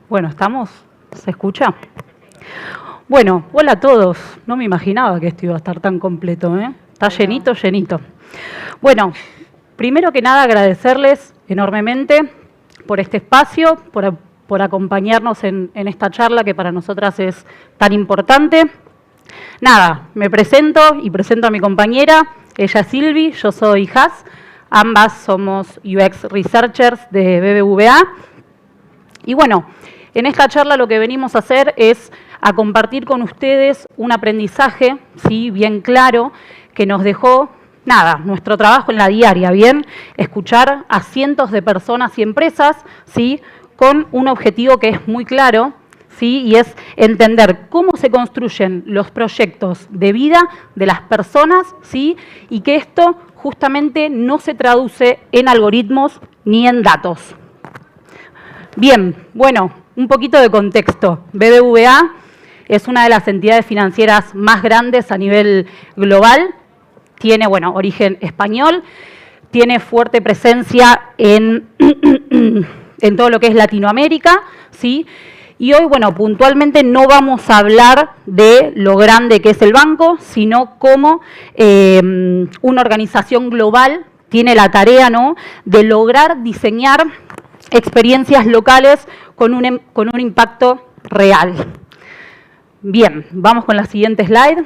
Bueno, ¿estamos? ¿Se escucha? Bueno, hola a todos. No me imaginaba que esto iba a estar tan completo, ¿eh? Está llenito, llenito. Bueno, primero que nada agradecerles enormemente por este espacio, por acompañarnos en esta charla que para nosotras es tan importante. Nada, me presento y presento a mi compañera. Ella es Silvi, yo soy Has. Ambas somos UX Researchers de BBVA. Y bueno, en esta charla lo que venimos a hacer es a compartir con ustedes un aprendizaje, ¿sí?, bien claro, que nos dejó, nada, nuestro trabajo en la diaria, bien, escuchar a cientos de personas y empresas, ¿sí?, con un objetivo que es muy claro, ¿sí?, y es entender cómo se construyen los proyectos de vida de las personas, ¿sí?, y que esto justamente no se traduce en algoritmos ni en datos. Bien, bueno, un poquito de contexto. BBVA es una de las entidades financieras más grandes a nivel global. Tiene, bueno, origen español, tiene fuerte presencia en todo lo que es Latinoamérica, ¿sí? Y hoy, bueno, puntualmente no vamos a hablar de lo grande que es el banco, sino cómo una organización global tiene la tarea, ¿no?, de lograr diseñar experiencias locales con un impacto real. Bien, vamos con la siguiente slide.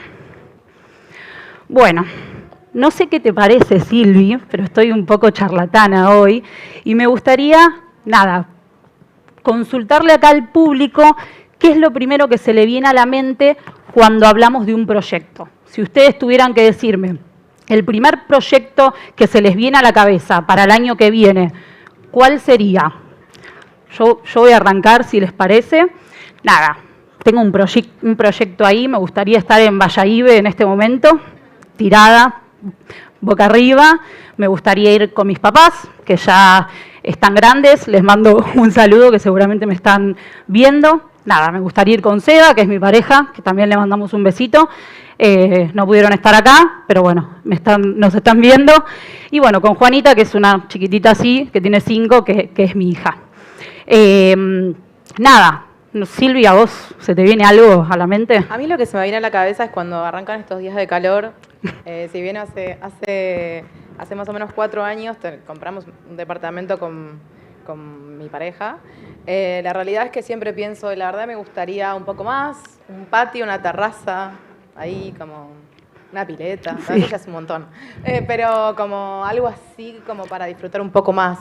Bueno, no sé qué te parece, Silvi, pero estoy un poco charlatana hoy y me gustaría, nada, consultarle acá al público qué es lo primero que se le viene a la mente cuando hablamos de un proyecto. Si ustedes tuvieran que decirme el primer proyecto que se les viene a la cabeza para el año que viene, ¿cuál sería? Yo voy a arrancar, si les parece. Nada, tengo un proyecto ahí, me gustaría estar en Bayahibe en este momento, tirada, boca arriba. Me gustaría ir con mis papás, que ya están grandes, les mando un saludo, que seguramente me están viendo. Nada, me gustaría ir con Seba, que es mi pareja, que también le mandamos un besito. No pudieron estar acá, pero bueno, nos están viendo. Y bueno, con Juanita, que es una chiquitita así, que tiene 5, que es mi hija. Nada, Silvia, ¿a vos se te viene algo a la mente? A mí lo que se me viene a la cabeza es cuando arrancan estos días de calor. Si bien hace más o menos 4 años compramos un departamento con mi pareja, la realidad es que siempre pienso, la verdad me gustaría un poco más, un patio, una terraza, ahí como una pileta, sí. Ya es un montón, pero como algo así como para disfrutar un poco más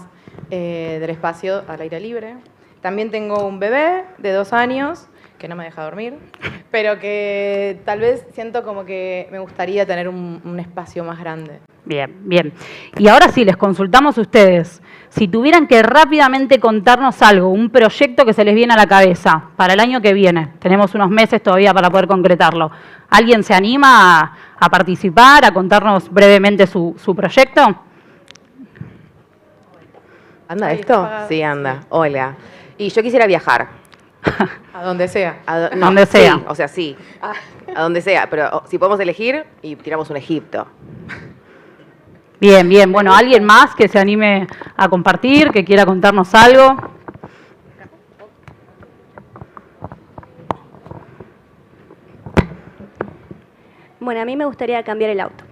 del espacio al aire libre. También tengo un bebé de 2 años que no me deja dormir, pero que tal vez siento como que me gustaría tener un espacio más grande. Bien, bien. Y ahora sí, les consultamos a ustedes. Si tuvieran que rápidamente contarnos algo, un proyecto que se les viene a la cabeza para el año que viene, tenemos unos meses todavía para poder concretarlo. ¿Alguien se anima a participar, a contarnos brevemente su proyecto? ¿Anda esto? Sí, anda. Hola. Y yo quisiera viajar. A donde sea. A donde sea. Sí, o sea, sí. A donde sea. Pero si podemos elegir, y tiramos un Egipto. Bien, bien. Bueno, ¿alguien más que se anime a compartir, que quiera contarnos algo? Bueno, a mí me gustaría cambiar el auto.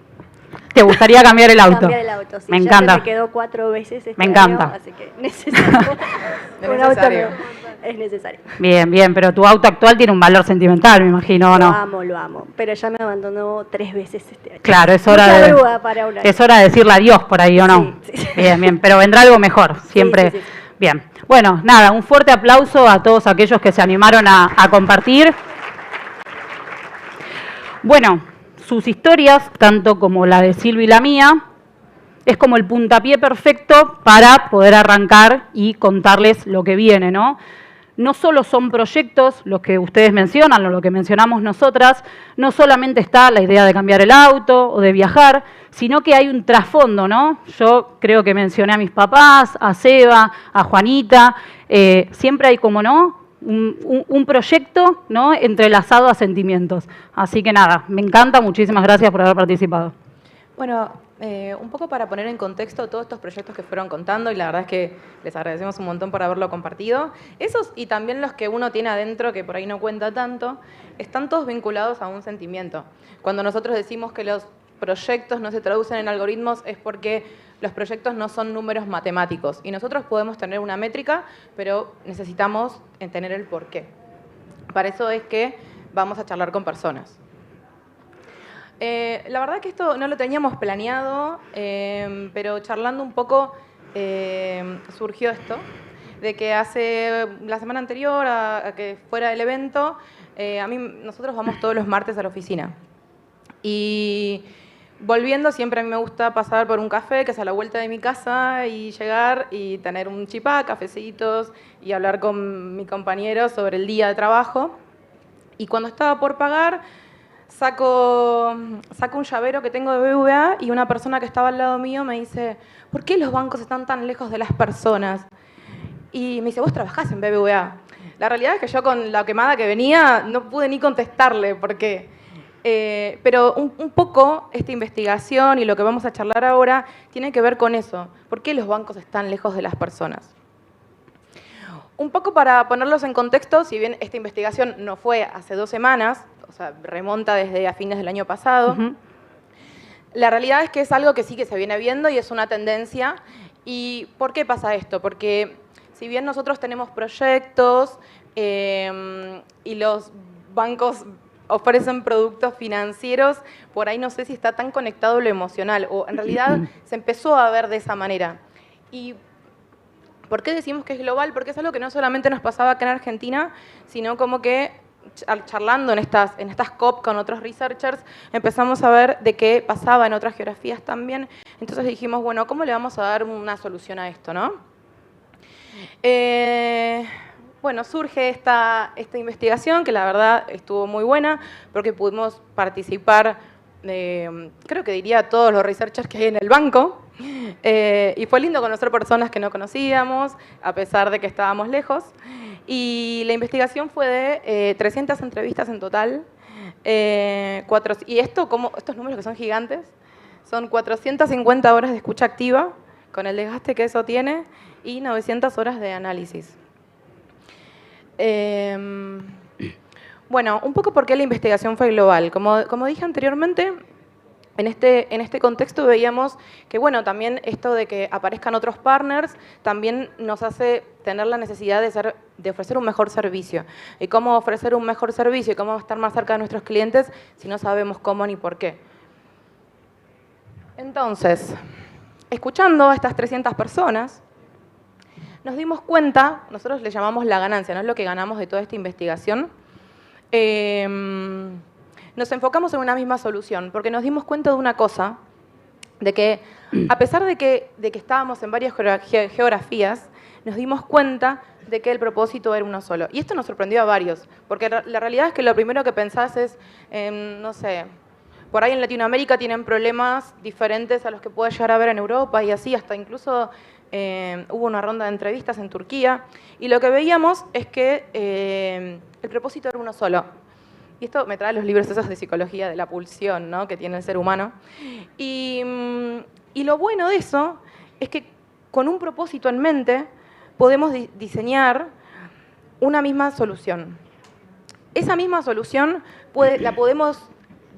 ¿Te gustaría cambiar el auto? Cambiar el auto, sí. Me ya encanta. Se me quedó 4 veces este me encanta. año, así que necesito un auto nuevo. Es necesario. Bien, bien, pero tu auto actual tiene un valor sentimental, me imagino, ¿o no? Lo amo, pero ya me abandonó 3 veces este año. Claro, es hora de decirle adiós por ahí, ¿o no? Sí, sí. Bien, bien, pero vendrá algo mejor, siempre. Sí. Bien, bueno, nada, un fuerte aplauso a todos aquellos que se animaron a compartir. Bueno, sus historias, tanto como la de Silvi y la mía, es como el puntapié perfecto para poder arrancar y contarles lo que viene, ¿no? No solo son proyectos los que ustedes mencionan o lo que mencionamos nosotras, no solamente está la idea de cambiar el auto o de viajar, sino que hay un trasfondo, ¿no? Yo creo que mencioné a mis papás, a Seba, a Juanita, siempre hay como, ¿no?, un proyecto, ¿no?, entrelazado a sentimientos. Así que nada, me encanta, muchísimas gracias por haber participado. Bueno, un poco para poner en contexto todos estos proyectos que fueron contando, y la verdad es que les agradecemos un montón por haberlo compartido. Esos y también los que uno tiene adentro, que por ahí no cuenta tanto, están todos vinculados a un sentimiento. Cuando nosotros decimos que los proyectos no se traducen en algoritmos es porque los proyectos no son números matemáticos y nosotros podemos tener una métrica, pero necesitamos tener el porqué. Para eso es que vamos a charlar con personas. La verdad que esto no lo teníamos planeado, pero charlando un poco surgió esto, de que la semana anterior a que fuera el evento, nosotros vamos todos los martes a la oficina. Y volviendo, siempre a mí me gusta pasar por un café que es a la vuelta de mi casa y llegar y tener un chipá, cafecitos y hablar con mi compañero sobre el día de trabajo. Y cuando estaba por pagar, saco un llavero que tengo de BBVA y una persona que estaba al lado mío me dice, ¿por qué los bancos están tan lejos de las personas? Y me dice, vos trabajás en BBVA. La realidad es que yo con la quemada que venía no pude ni contestarle porque... pero un poco esta investigación y lo que vamos a charlar ahora tiene que ver con eso. ¿Por qué los bancos están lejos de las personas? Un poco para ponerlos en contexto, si bien esta investigación no fue hace 2 semanas, o sea, remonta desde a fines del año pasado, la realidad es que es algo que sí que se viene viendo y es una tendencia. ¿Y por qué pasa esto? Porque si bien nosotros tenemos proyectos y los bancos ofrecen productos financieros, por ahí no sé si está tan conectado lo emocional, o en realidad se empezó a ver de esa manera. ¿Y por qué decimos que es global? Porque es algo que no solamente nos pasaba acá en Argentina, sino como que charlando en estas COP con otros researchers, empezamos a ver de qué pasaba en otras geografías también. Entonces dijimos, bueno, ¿cómo le vamos a dar una solución a esto, no? Bueno, surge esta investigación que la verdad estuvo muy buena porque pudimos participar, creo que diría todos los researchers que hay en el banco, y fue lindo conocer personas que no conocíamos a pesar de que estábamos lejos. Y la investigación fue de 300 entrevistas en total, y estos números que son gigantes, son 450 horas de escucha activa con el desgaste que eso tiene y 900 horas de análisis. Bueno, un poco por qué la investigación fue global. Como dije anteriormente, en este contexto veíamos que, bueno, también esto de que aparezcan otros partners también nos hace tener la necesidad de ofrecer un mejor servicio. ¿Y cómo ofrecer un mejor servicio y cómo estar más cerca de nuestros clientes si no sabemos cómo ni por qué? Entonces, escuchando a estas 300 personas, nos dimos cuenta, nosotros le llamamos la ganancia, no es lo que ganamos de toda esta investigación, nos enfocamos en una misma solución, porque nos dimos cuenta de una cosa, de que a pesar de que estábamos en varias geografías, nos dimos cuenta de que el propósito era uno solo. Y esto nos sorprendió a varios, porque la realidad es que lo primero que pensás es, no sé, por ahí en Latinoamérica tienen problemas diferentes a los que puede llegar a haber en Europa y así, hasta incluso hubo una ronda de entrevistas en Turquía, y lo que veíamos es que el propósito era uno solo. Y esto me trae los libros esos de psicología de la pulsión, ¿no?, que tiene el ser humano. Y lo bueno de eso es que con un propósito en mente podemos diseñar una misma solución. Esa misma solución la podemos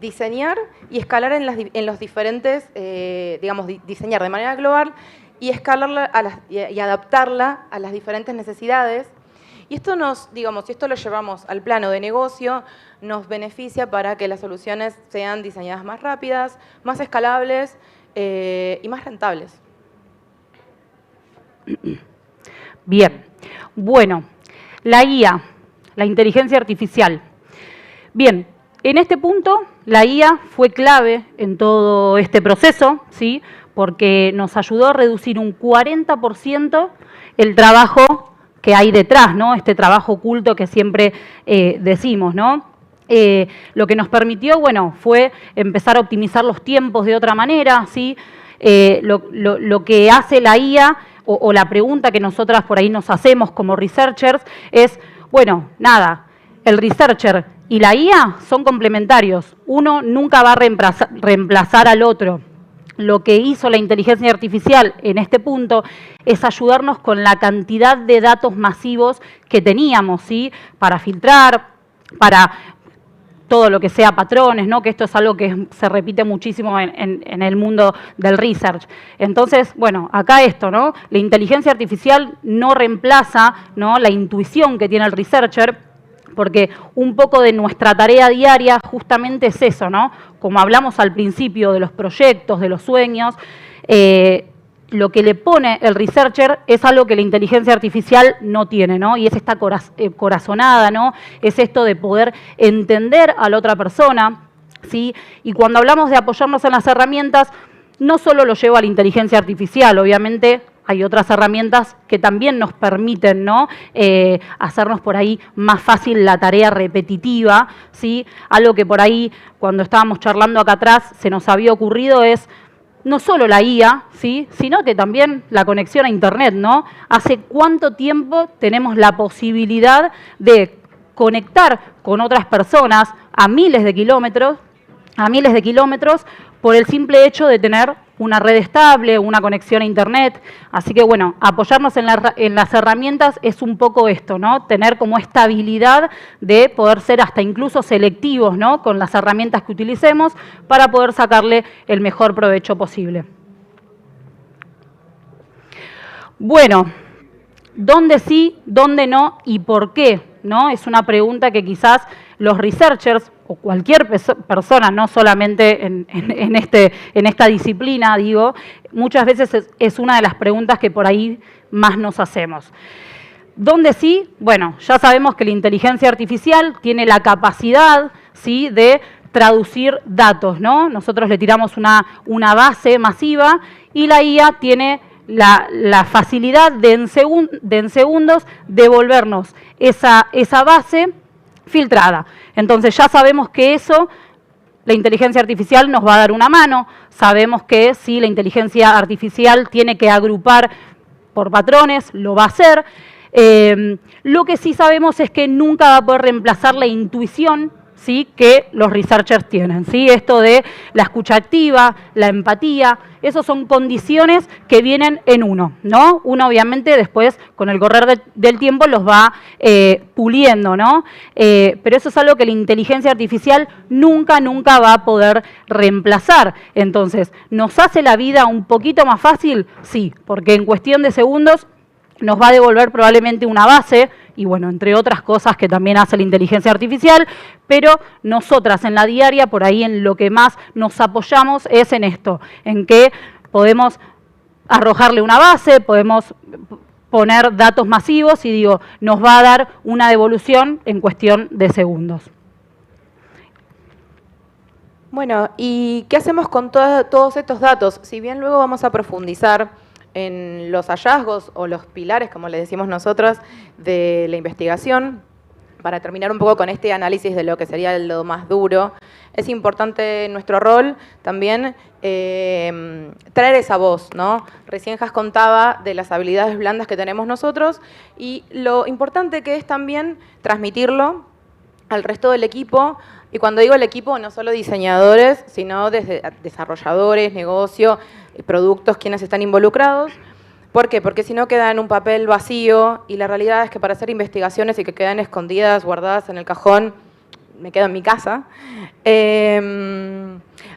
diseñar y escalar en los diferentes, digamos, diseñar de manera global y escalarla y adaptarla a las diferentes necesidades. Y esto si esto lo llevamos al plano de negocio, nos beneficia para que las soluciones sean diseñadas más rápidas, más escalables y más rentables. Bien, bueno, la IA, la inteligencia artificial. Bien, en este punto la IA fue clave en todo este proceso, ¿sí?, porque nos ayudó a reducir un 40% el trabajo que hay detrás, ¿no?, este trabajo oculto que siempre decimos, ¿no? Lo que nos permitió, bueno, fue empezar a optimizar los tiempos de otra manera, ¿sí? Lo que hace la IA o la pregunta que nosotras por ahí nos hacemos como researchers es, bueno, nada, el researcher y la IA son complementarios. Uno nunca va a reemplazar al otro. lo que hizo la inteligencia artificial en este punto es ayudarnos con la cantidad de datos masivos que teníamos, ¿sí? Para filtrar, para todo lo que sea patrones, ¿no? Que esto es algo que se repite muchísimo en el mundo del research. Entonces, bueno, acá esto, ¿no? La inteligencia artificial no reemplaza, ¿no?, la intuición que tiene el researcher, porque un poco de nuestra tarea diaria justamente es eso, ¿no? Como hablamos al principio de los proyectos, de los sueños, lo que le pone el researcher es algo que la inteligencia artificial no tiene, ¿no? Y es esta corazonada, ¿no? Es esto de poder entender a la otra persona, ¿sí? Y cuando hablamos de apoyarnos en las herramientas, no solo lo lleva a la inteligencia artificial, obviamente hay otras herramientas que también nos permiten, ¿no?, hacernos por ahí más fácil la tarea repetitiva, ¿sí? Algo que por ahí, cuando estábamos charlando acá atrás, se nos había ocurrido es no solo la IA, ¿sí?, sino que también la conexión a Internet, ¿no? ¿Hace cuánto tiempo tenemos la posibilidad de conectar con otras personas a miles de kilómetros, por el simple hecho de tener una red estable, una conexión a Internet? Así que, bueno, apoyarnos en las herramientas es un poco esto, ¿no? Tener como esta habilidad de poder ser hasta incluso selectivos, ¿no?, con las herramientas que utilicemos para poder sacarle el mejor provecho posible. Bueno, ¿dónde sí, dónde no y por qué?, ¿no? Es una pregunta que quizás los researchers o cualquier persona, no solamente en esta disciplina, digo, muchas veces es una de las preguntas que por ahí más nos hacemos. ¿Dónde sí? Bueno, ya sabemos que la inteligencia artificial tiene la capacidad, ¿sí?, de traducir datos, ¿no? Nosotros le tiramos una base masiva y la IA tiene la facilidad de en segundos devolvernos esa base filtrada. Entonces ya sabemos que eso, la inteligencia artificial nos va a dar una mano. Sabemos que si la inteligencia artificial tiene que agrupar por patrones, lo va a hacer. Lo que sí sabemos es que nunca va a poder reemplazar la intuición, ¿sí?, que los researchers tienen, ¿sí? Esto de la escucha activa, la empatía, esos son condiciones que vienen en uno, ¿no? Uno obviamente después, con el correr del tiempo, los va puliendo, ¿no? Pero eso es algo que la inteligencia artificial nunca va a poder reemplazar. Entonces, ¿nos hace la vida un poquito más fácil? Sí, porque en cuestión de segundos nos va a devolver probablemente una base, y bueno, entre otras cosas que también hace la inteligencia artificial, pero nosotras en la diaria, por ahí en lo que más nos apoyamos es en esto, en que podemos arrojarle una base, podemos poner datos masivos y digo, nos va a dar una devolución en cuestión de segundos. Bueno, ¿y qué hacemos con todos estos datos? Si bien luego vamos a profundizar en los hallazgos o los pilares, como le decimos nosotros, de la investigación, para terminar un poco con este análisis de lo que sería lo más duro, es importante nuestro rol también traer esa voz, ¿no? Recién Jas contaba de las habilidades blandas que tenemos nosotros y lo importante que es también transmitirlo al resto del equipo. Y cuando digo el equipo, no solo diseñadores, sino desde desarrolladores, negocio, productos, quienes están involucrados. ¿Por qué? Porque si no queda en un papel vacío y la realidad es que para hacer investigaciones y que quedan escondidas, guardadas en el cajón, me quedo en mi casa.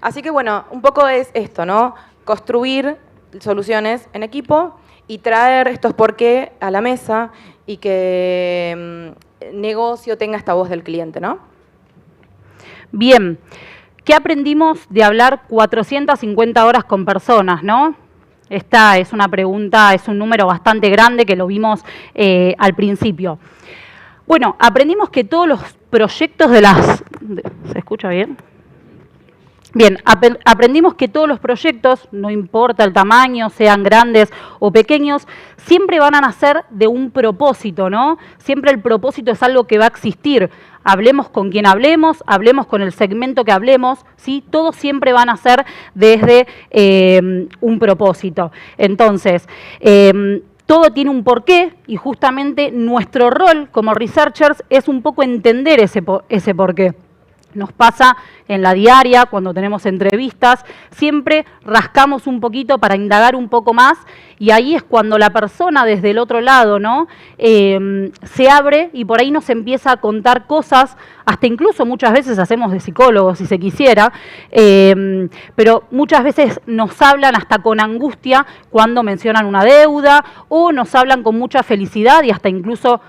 Así que bueno, un poco es esto, ¿no? Construir soluciones en equipo y traer estos por qué a la mesa y que el negocio tenga esta voz del cliente, ¿no? Bien, ¿qué aprendimos de hablar 450 horas con personas, no? Esta es una pregunta, es un número bastante grande que lo vimos al principio. Bueno, aprendimos que todos los proyectos ¿se escucha bien? Bien, aprendimos que todos los proyectos, no importa el tamaño, sean grandes o pequeños, siempre van a nacer de un propósito, ¿no? Siempre el propósito es algo que va a existir. Hablemos con quien hablemos con el segmento que hablemos, ¿sí? Todos siempre van a ser desde un propósito. Entonces, todo tiene un porqué y justamente nuestro rol como researchers es un poco entender ese porqué. nos pasa en la diaria, cuando tenemos entrevistas, siempre rascamos un poquito para indagar un poco más y ahí es cuando la persona desde el otro lado, ¿no? Se abre y por ahí nos empieza a contar cosas, hasta incluso muchas veces hacemos de psicólogos si se quisiera, pero muchas veces nos hablan hasta con angustia cuando mencionan una deuda o nos hablan con mucha felicidad y hasta incluso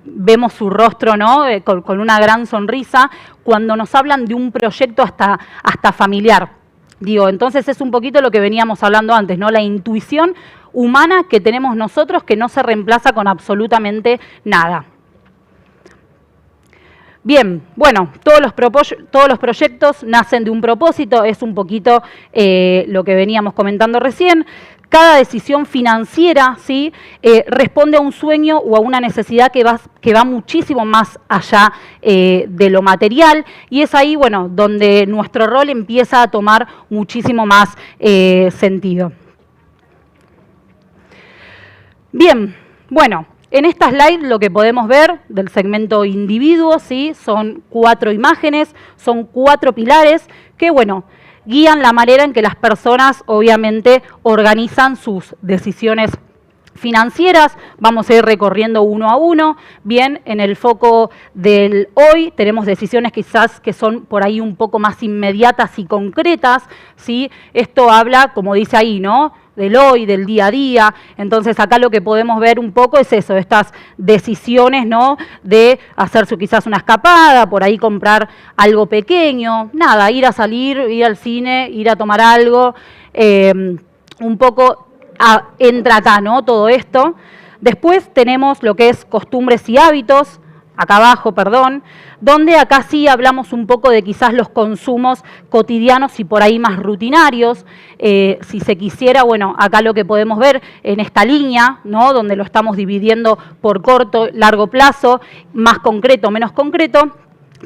vemos su rostro, ¿no? Con una gran sonrisa cuando nos hablan de un proyecto hasta familiar. Digo, entonces es un poquito lo que veníamos hablando antes, ¿no? La intuición humana que tenemos nosotros que no se reemplaza con absolutamente nada. Bien, bueno, todos los proyectos nacen de un propósito, es un poquito lo que veníamos comentando recién. Cada decisión financiera, ¿sí? Responde a un sueño o a una necesidad que va muchísimo más allá de lo material y es ahí, bueno, donde nuestro rol empieza a tomar muchísimo más sentido. Bien, bueno, en esta slide lo que podemos ver del segmento individuo, ¿sí? Son 4 imágenes, son 4 pilares que, bueno, guían la manera en que las personas obviamente organizan sus decisiones financieras. Vamos a ir recorriendo uno a uno. Bien, en el foco del hoy tenemos decisiones quizás que son por ahí un poco más inmediatas y concretas, ¿sí? Esto habla, como dice ahí, ¿no? Del hoy, del día a día. Entonces acá lo que podemos ver un poco es eso, estas decisiones, ¿no? De hacer quizás una escapada, por ahí comprar algo pequeño, nada, ir a salir, ir al cine, ir a tomar algo, un poco entra acá, ¿no? Todo esto. Después tenemos lo que es costumbres y hábitos, acá abajo, perdón, donde acá sí hablamos un poco de quizás los consumos cotidianos y por ahí más rutinarios. Si se quisiera, bueno, acá lo que podemos ver en esta línea, ¿no? Donde lo estamos dividiendo por corto, largo plazo, más concreto, menos concreto,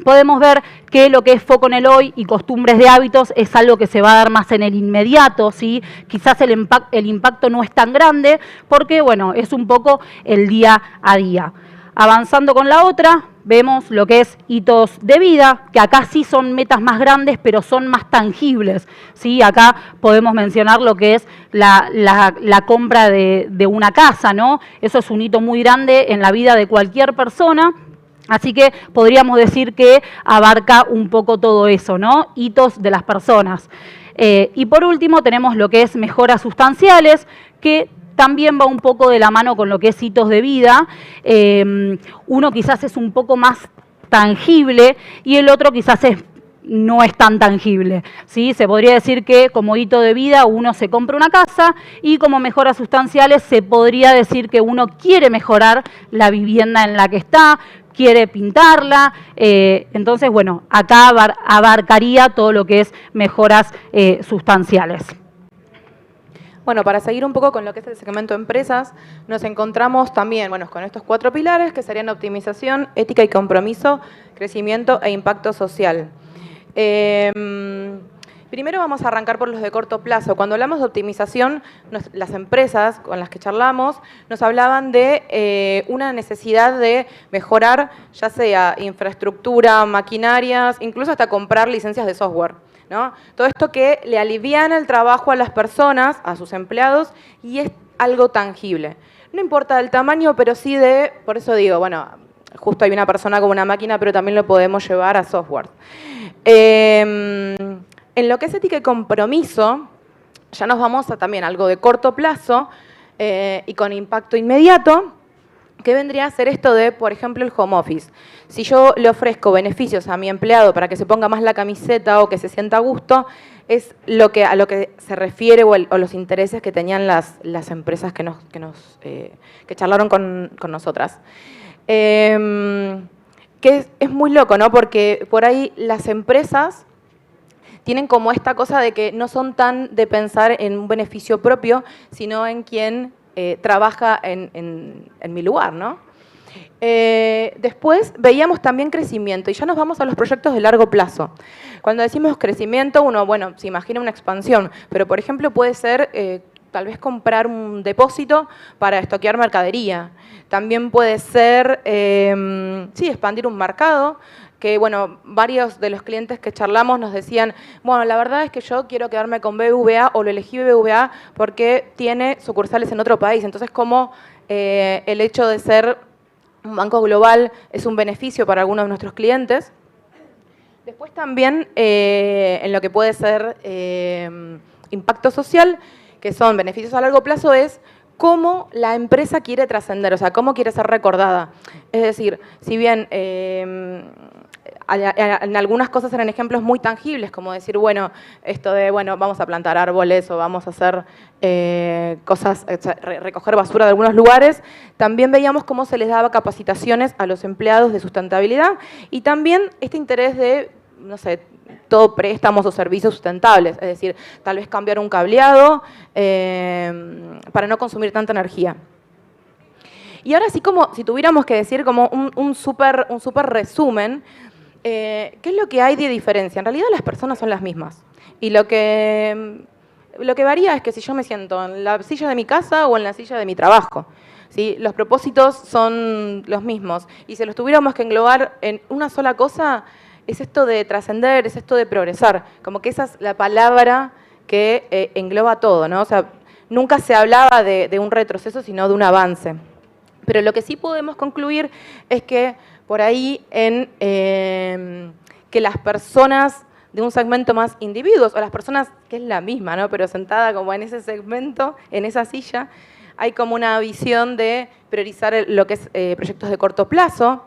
podemos ver que lo que es foco en el hoy y costumbres de hábitos es algo que se va a dar más en el inmediato, ¿sí? Quizás el impacto no es tan grande porque, bueno, es un poco el día a día. Avanzando con la otra, vemos lo que es hitos de vida, que acá sí son metas más grandes, pero son más tangibles, ¿sí? Acá podemos mencionar lo que es la compra de una casa, ¿no? Eso es un hito muy grande en la vida de cualquier persona. Así que podríamos decir que abarca un poco todo eso, ¿no? Hitos de las personas. Y por último tenemos lo que es mejoras sustanciales, que también va un poco de la mano con lo que es hitos de vida. Uno quizás es un poco más tangible y el otro quizás no es tan tangible, ¿sí? Se podría decir que como hito de vida uno se compra una casa y como mejoras sustanciales se podría decir que uno quiere mejorar la vivienda en la que está, quiere pintarla, entonces, bueno, acá abarcaría todo lo que es mejoras sustanciales. Bueno, para seguir un poco con lo que es el segmento empresas, nos encontramos también, bueno, con estos 4 pilares que serían optimización, ética y compromiso, crecimiento e impacto social. Primero vamos a arrancar por los de corto plazo. Cuando hablamos de optimización, las empresas con las que charlamos nos hablaban de una necesidad de mejorar ya sea infraestructura, maquinarias, incluso hasta comprar licencias de software, ¿no? Todo esto que le aliviana el trabajo a las personas, a sus empleados, y es algo tangible. No importa el tamaño, pero sí por eso digo, bueno, justo hay una persona con una máquina, pero también lo podemos llevar a software. En lo que es ética y compromiso, ya nos vamos a también algo de corto plazo y con impacto inmediato, que vendría a ser esto de, por ejemplo, el home office. Si yo le ofrezco beneficios a mi empleado para que se ponga más la camiseta o que se sienta a gusto, es a lo que se refiere o los intereses que tenían las empresas que charlaron con nosotras. Que es muy loco, ¿no? Porque por ahí las empresas tienen como esta cosa de que no son tan de pensar en un beneficio propio, sino en quien trabaja en mi lugar, ¿no? Después veíamos también crecimiento y ya nos vamos a los proyectos de largo plazo. Cuando decimos crecimiento, uno, bueno, se imagina una expansión, pero por ejemplo puede ser tal vez comprar un depósito para estoquear mercadería. También puede ser, sí, expandir un mercado, que, bueno, varios de los clientes que charlamos nos decían, bueno, la verdad es que yo quiero quedarme con BBVA o lo elegí BBVA porque tiene sucursales en otro país. Entonces, como el hecho de ser un banco global es un beneficio para algunos de nuestros clientes. Después también en lo que puede ser impacto social, que son beneficios a largo plazo, es cómo la empresa quiere trascender, o sea, cómo quiere ser recordada. Es decir, si bien en algunas cosas eran ejemplos muy tangibles, como decir, bueno, esto de, bueno, vamos a plantar árboles o vamos a hacer cosas, recoger basura de algunos lugares, también veíamos cómo se les daba capacitaciones a los empleados de sustentabilidad y también este interés de, no sé, todo préstamos o servicios sustentables, es decir, tal vez cambiar un cableado para no consumir tanta energía. Y ahora sí, como si tuviéramos que decir como un súper resumen, ¿qué es lo que hay de diferencia? En realidad las personas son las mismas. Y lo que varía es que si yo me siento en la silla de mi casa o en la silla de mi trabajo, ¿sí? Los propósitos son los mismos. Y si los tuviéramos que englobar en una sola cosa, es esto de trascender, es esto de progresar. Como que esa es la palabra que engloba todo, ¿no? O sea, nunca se hablaba de un retroceso, sino de un avance. Pero lo que sí podemos concluir es que por ahí que las personas de un segmento más individuos, o las personas que es la misma, ¿no? Pero sentada como en ese segmento, en esa silla, hay como una visión de priorizar lo que es proyectos de corto plazo,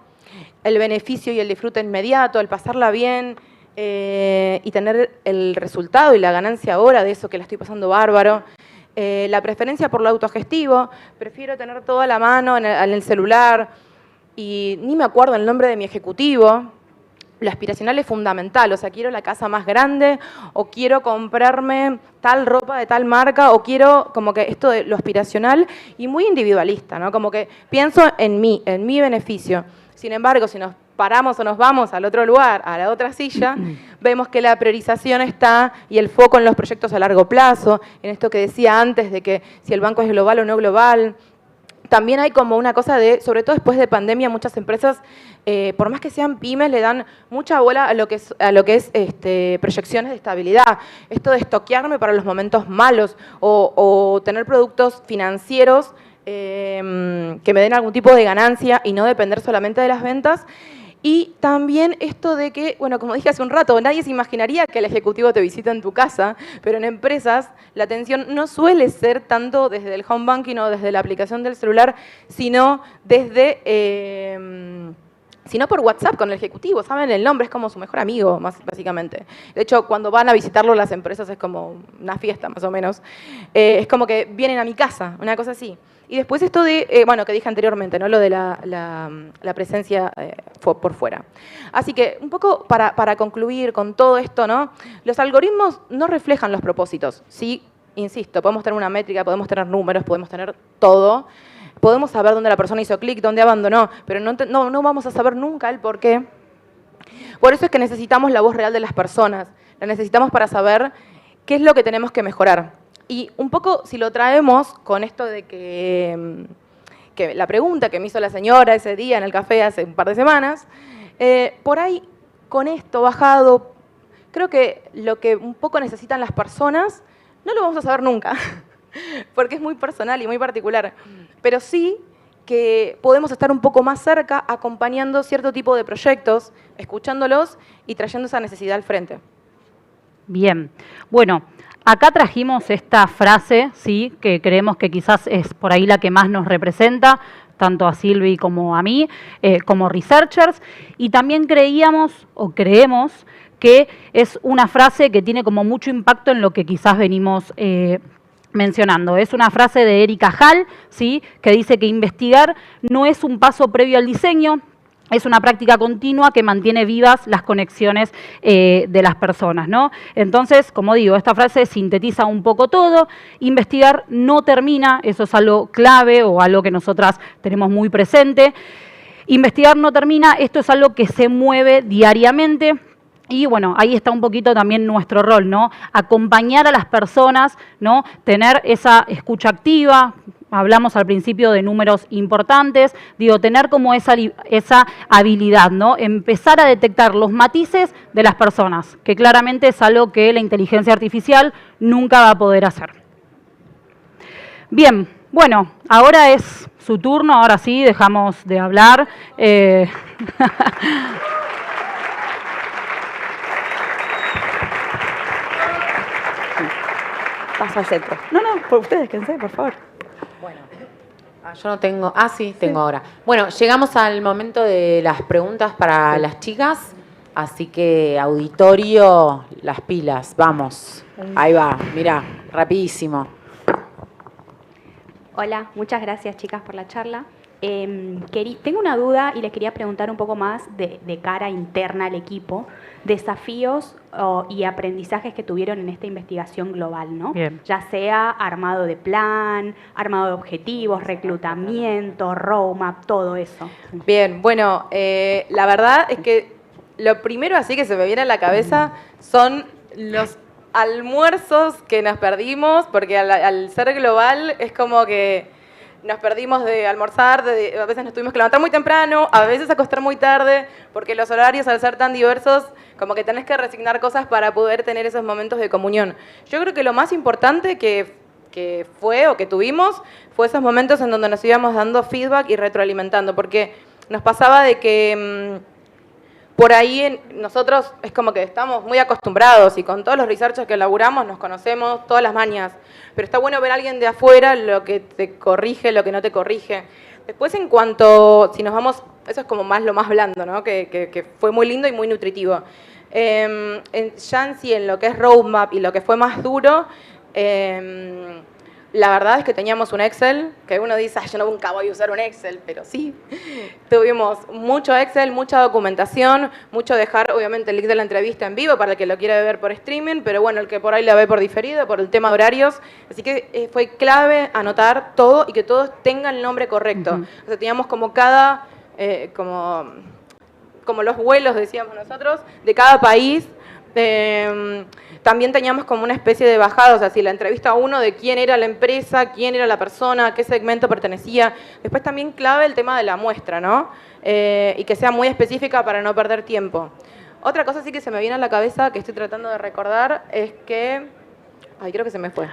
el beneficio y el disfrute inmediato, el pasarla bien y tener el resultado y la ganancia ahora de eso que la estoy pasando bárbaro. La preferencia por lo autogestivo, prefiero tener todo a la mano en el celular y ni me acuerdo el nombre de mi ejecutivo. Lo aspiracional es fundamental, o sea, quiero la casa más grande o quiero comprarme tal ropa de tal marca o quiero como que esto de lo aspiracional y muy individualista, ¿no? Como que pienso en mi beneficio. Sin embargo, si nos paramos o nos vamos al otro lugar, a la otra silla, vemos que la priorización está y el foco en los proyectos a largo plazo, en esto que decía antes de que si el banco es global o no global. También hay como una cosa de, sobre todo después de pandemia, muchas empresas, por más que sean pymes, le dan mucha bola a lo que es proyecciones de estabilidad. Esto de estoquearme para los momentos malos o tener productos financieros que me den algún tipo de ganancia y no depender solamente de las ventas. Y también esto de que, bueno, como dije hace un rato, nadie se imaginaría que el ejecutivo te visita en tu casa, pero en empresas la atención no suele ser tanto desde el home banking o desde la aplicación del celular, sino sino por WhatsApp con el ejecutivo, saben el nombre, es como su mejor amigo, más básicamente. De hecho, cuando van a visitarlo las empresas es como una fiesta, más o menos. Es como que vienen a mi casa, una cosa así. Y después esto de, bueno, que dije anteriormente, ¿no? Lo de la presencia por fuera. Así que, un poco para concluir con todo esto, ¿no? Los algoritmos no reflejan los propósitos. Sí, insisto, podemos tener una métrica, podemos tener números, podemos tener todo. Podemos saber dónde la persona hizo clic, dónde abandonó, pero no vamos a saber nunca el por qué. Por eso es que necesitamos la voz real de las personas. La necesitamos para saber qué es lo que tenemos que mejorar. Y un poco, si lo traemos con esto de que la pregunta que me hizo la señora ese día en el café hace un par de semanas, por ahí, con esto bajado, creo que lo que un poco necesitan las personas, no lo vamos a saber nunca, porque es muy personal y muy particular, pero sí que podemos estar un poco más cerca acompañando cierto tipo de proyectos, escuchándolos y trayendo esa necesidad al frente. Bien, bueno, acá trajimos esta frase, ¿sí? Que creemos que quizás es por ahí la que más nos representa, tanto a Silvi como a mí, como researchers, y también creíamos o creemos que es una frase que tiene como mucho impacto en lo que quizás venimos mencionando. Es una frase de Erika Hall, ¿sí? Que dice que investigar no es un paso previo al diseño, es una práctica continua que mantiene vivas las conexiones de las personas, ¿no? Entonces, como digo, esta frase sintetiza un poco todo. Investigar no termina, eso es algo clave o algo que nosotras tenemos muy presente. Investigar no termina, esto es algo que se mueve diariamente. Y bueno, ahí está un poquito también nuestro rol, ¿no? Acompañar a las personas, ¿no? Tener esa escucha activa, hablamos al principio de números importantes, digo, tener como esa habilidad, ¿no? Empezar a detectar los matices de las personas, que claramente es algo que la inteligencia artificial nunca va a poder hacer. Bien, bueno, ahora es su turno, ahora sí, dejamos de hablar. Paso al centro. No, por ustedes, quédense, por favor. Bueno, yo no tengo... sí, tengo ahora. Bueno, llegamos al momento de las preguntas para las chicas, así que auditorio, las pilas, vamos. Ahí va, mirá, rapidísimo. Hola, muchas gracias chicas por la charla. Tengo una duda y les quería preguntar un poco más de cara interna al equipo, desafíos y aprendizajes que tuvieron en esta investigación global, ¿no? Bien. Ya sea armado de plan, armado de objetivos, reclutamiento, roadmap, todo eso. Bien, bueno, la verdad es que lo primero así que se me viene a la cabeza son los almuerzos que nos perdimos, porque al ser global es como que nos perdimos de almorzar, a veces nos tuvimos que levantar muy temprano, a veces acostar muy tarde, porque los horarios al ser tan diversos, como que tenés que resignar cosas para poder tener esos momentos de comunión. Yo creo que lo más importante que fue o que tuvimos fue esos momentos en donde nos íbamos dando feedback y retroalimentando, porque nos pasaba de que por ahí nosotros es como que estamos muy acostumbrados y con todos los researchers que elaboramos nos conocemos todas las mañas, pero está bueno ver a alguien de afuera lo que te corrige, lo que no te corrige. Después en cuanto, si nos vamos, eso es como más lo más blando, ¿no? Que fue muy lindo y muy nutritivo. Ya en sí, en lo que es roadmap y lo que fue más duro, la verdad es que teníamos un Excel, que uno dice, yo nunca voy a usar un Excel, pero sí. Tuvimos mucho Excel, mucha documentación, mucho dejar, obviamente, el link de la entrevista en vivo para el que lo quiera ver por streaming, pero bueno, el que por ahí la ve por diferido, por el tema de horarios. Así que fue clave anotar todo y que todos tengan el nombre correcto. O sea, teníamos como cada, como los vuelos, decíamos nosotros, de cada país. También teníamos como una especie de bajada, o sea, si la entrevista a uno de quién era la empresa, quién era la persona, a qué segmento pertenecía. Después también clave el tema de la muestra, ¿no? Y que sea muy específica para no perder tiempo. Otra cosa sí que se me viene a la cabeza, que estoy tratando de recordar, es que... Ay, creo que se me fue.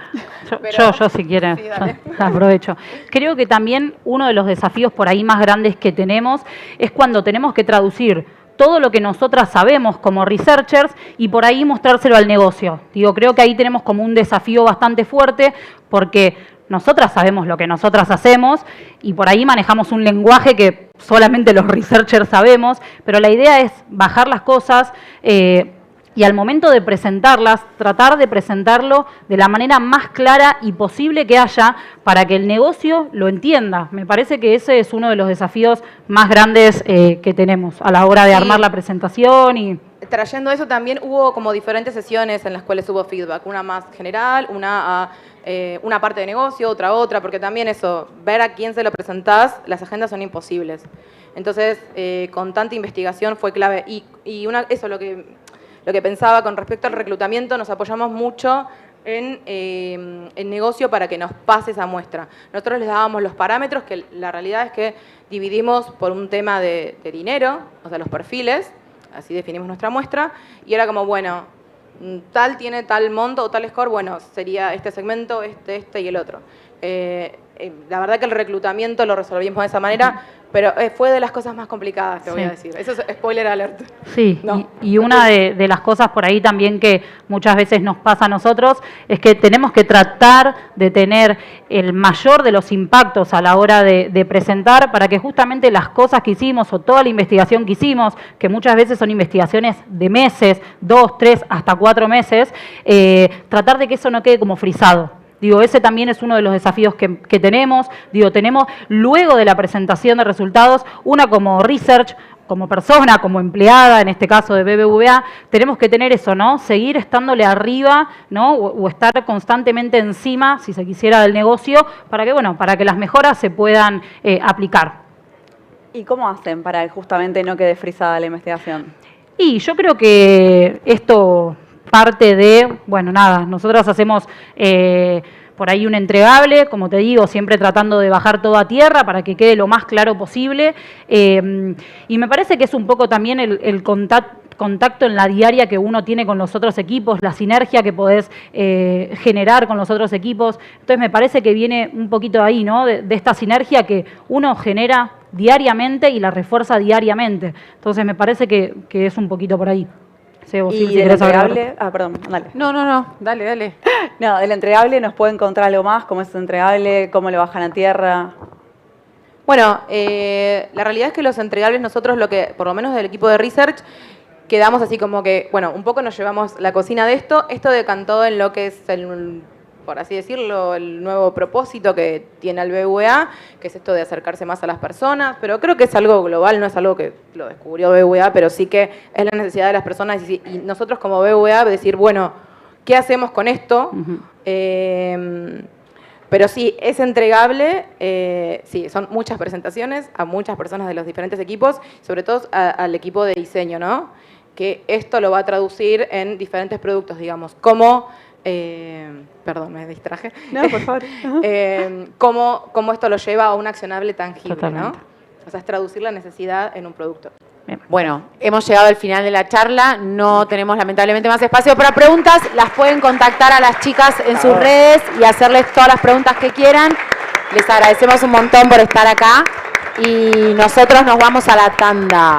Yo si quieren, sí, dale. aprovecho. Creo que también uno de los desafíos por ahí más grandes que tenemos es cuando tenemos que traducir todo lo que nosotras sabemos como researchers y por ahí mostrárselo al negocio. Digo, creo que ahí tenemos como un desafío bastante fuerte porque nosotras sabemos lo que nosotras hacemos y por ahí manejamos un lenguaje que solamente los researchers sabemos, pero la idea es bajar las cosas y al momento de presentarlas, tratar de presentarlo de la manera más clara y posible que haya para que el negocio lo entienda. Me parece que ese es uno de los desafíos más grandes que tenemos a la hora de armar la presentación. Y trayendo eso también hubo como diferentes sesiones en las cuales hubo feedback, una más general, una parte de negocio, otra, porque también eso, ver a quién se lo presentás, las agendas son imposibles. Entonces, con tanta investigación fue clave. Eso lo que pensaba con respecto al reclutamiento, nos apoyamos mucho en negocio para que nos pase esa muestra. Nosotros les dábamos los parámetros, que la realidad es que dividimos por un tema de dinero, o sea, los perfiles, así definimos nuestra muestra, y era como, bueno, tal tiene tal monto o tal score, bueno, sería este segmento, este y el otro. La verdad que el reclutamiento lo resolvimos de esa manera, pero fue de las cosas más complicadas, te voy a decir. Eso es spoiler alert. Sí, no. y una de las cosas por ahí también que muchas veces nos pasa a nosotros es que tenemos que tratar de tener el mayor de los impactos a la hora de presentar para que justamente las cosas que hicimos o toda la investigación que hicimos, que muchas veces son investigaciones de meses, 2, 3, hasta 4 meses, tratar de que eso no quede como frisado. Digo, ese también es uno de los desafíos que tenemos. Digo, tenemos luego de la presentación de resultados, una como research, como persona, como empleada, en este caso de BBVA, tenemos que tener eso, ¿no? Seguir estándole arriba, ¿no? O estar constantemente encima, si se quisiera, del negocio, para que, bueno, para que las mejoras se puedan aplicar. ¿Y cómo hacen para que justamente no quede frisada la investigación? Y yo creo que esto parte de, bueno, nada, nosotros hacemos por ahí un entregable, como te digo, siempre tratando de bajar todo a tierra para que quede lo más claro posible. Y me parece que es un poco también el contacto en la diaria que uno tiene con los otros equipos, la sinergia que podés generar con los otros equipos. Entonces me parece que viene un poquito ahí, ¿no? De esta sinergia que uno genera diariamente y la refuerza diariamente. Entonces me parece que es un poquito por ahí. Sebo, Y si del querés agregar. entregable, perdón, dale. No, dale. No, del entregable nos pueden encontrar algo más, cómo es el entregable, cómo lo bajan a tierra. Bueno, la realidad es que los entregables nosotros, lo que, por lo menos del equipo de research, quedamos así como que, bueno, un poco nos llevamos la cocina de esto decantó en lo que es por así decirlo, el nuevo propósito que tiene el BBVA, que es esto de acercarse más a las personas, pero creo que es algo global, no es algo que lo descubrió BBVA, pero sí que es la necesidad de las personas y nosotros como BBVA decir, bueno, ¿qué hacemos con esto? Pero sí, es entregable, sí, son muchas presentaciones a muchas personas de los diferentes equipos, sobre todo al equipo de diseño, ¿no? Que esto lo va a traducir en diferentes productos, digamos, como... perdón, me distraje. No, por favor. Cómo esto lo lleva a un accionable tangible, Totalmente. ¿no? O sea, es traducir la necesidad en un producto. Bueno, hemos llegado al final de la charla, no tenemos lamentablemente más espacio para preguntas, las pueden contactar a las chicas en sus redes y hacerles todas las preguntas que quieran. Les agradecemos un montón por estar acá y nosotros nos vamos a la tanda.